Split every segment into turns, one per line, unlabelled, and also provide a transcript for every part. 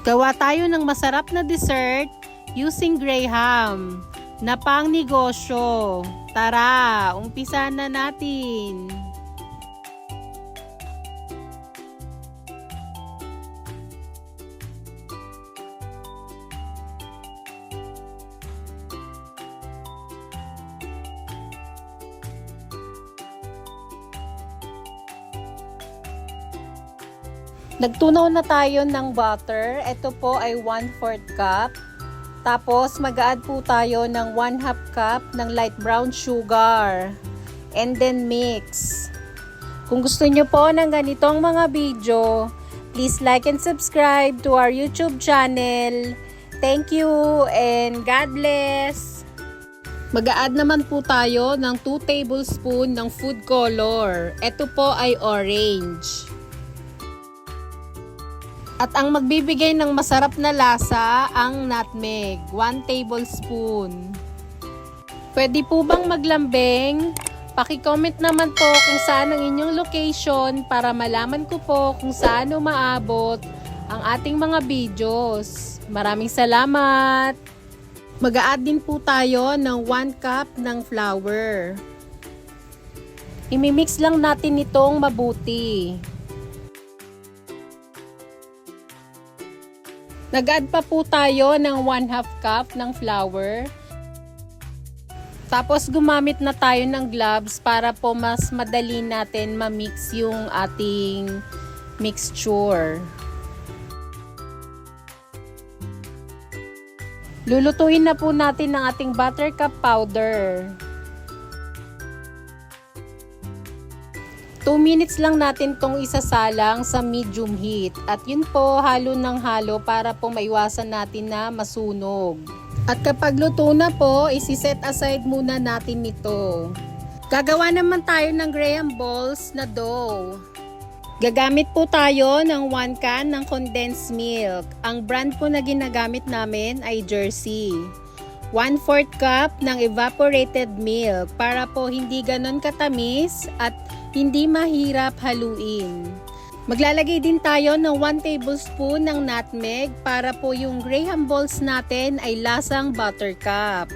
Gawa tayo ng masarap na dessert using Graham na pang negosyo. Tara, umpisa na natin. Nagtunaw na tayo ng butter. Ito po ay 1/4 cup. Tapos mag-add po tayo ng 1/2 cup ng light brown sugar. And then mix. Kung gusto nyo po ng ganitong mga video, please like and subscribe to our YouTube channel. Thank you and God bless! Mag-a-add naman po tayo ng 2 tablespoon ng food color. Ito po ay orange. At ang magbibigay ng masarap na lasa, ang nutmeg, 1 tablespoon. Pwede po bang maglambing? Paki-comment naman po kung saan ang inyong location para malaman ko po kung saan umaabot ang ating mga videos. Maraming salamat! Mag-a-add din po tayo ng 1 cup ng flour. Imimix lang natin itong mabuti. Nag-add pa po tayo ng 1/2 cup ng flour. Tapos gumamit na tayo ng gloves para po mas madali natin ma-mix yung ating mixture. Lulutuin na po natin ang ating buttercup powder. 2 minutes lang natin tong isasalang sa medium heat. At yun po, halo ng halo para po maiwasan natin na masunog. At kapag luto na po, isi-set aside muna natin ito. Gagawa naman tayo ng Graham balls na dough. Gagamit po tayo ng 1 can ng condensed milk. Ang brand po na ginagamit namin ay Jersey. 1/4 cup ng evaporated milk para po hindi ganon katamis at hindi mahirap haluin. Maglalagay din tayo ng 1 tablespoon ng nutmeg para po yung Graham balls natin ay lasang buttercup.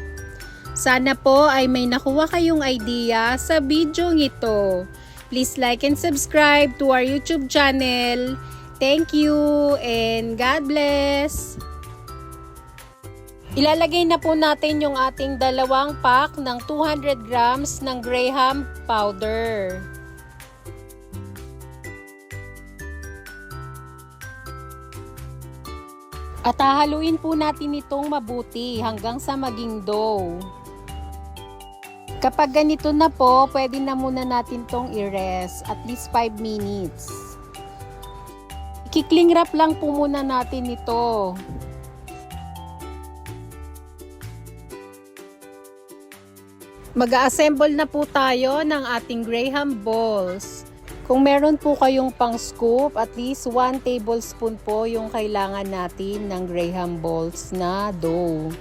Sana po ay may nakuha kayong idea sa video ito. Please like and subscribe to our YouTube channel. Thank you and God bless! Ilalagay na po natin yung ating 2 pack ng 200 grams ng Graham powder. At hahaluin po natin itong mabuti hanggang sa maging dough. Kapag ganito na po, pwede na muna natin itong i-rest at least 5 minutes. Kikling wrap lang po muna natin ito. Mag-a-assemble na po tayo ng ating Graham balls. Kung meron po kayong pang scoop, at least 1 tablespoon po yung kailangan natin ng Graham balls na dough.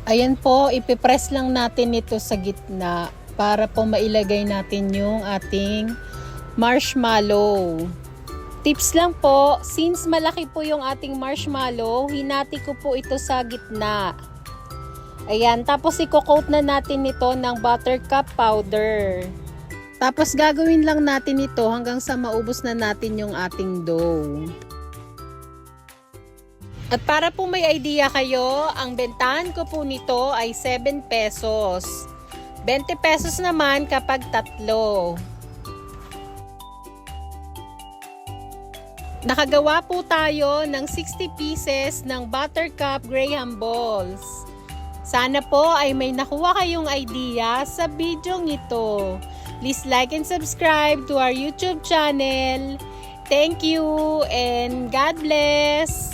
Ayan po, ipipress lang natin ito sa gitna para po mailagay natin yung ating marshmallow. Tips lang po, since malaki po yung ating marshmallow, hinati ko po ito sa gitna. Ayan, tapos i-coat na natin ito ng buttercup powder. Tapos gagawin lang natin ito hanggang sa maubos na natin yung ating dough. At para po may idea kayo, ang bentahan ko po nito ay 7 pesos. 20 pesos naman kapag tatlo. Nakagawa po tayo ng 60 pieces ng buttercup Graham balls. Sana po ay may nakuha kayong idea sa video ito. Please like and subscribe to our YouTube channel. Thank you and God bless!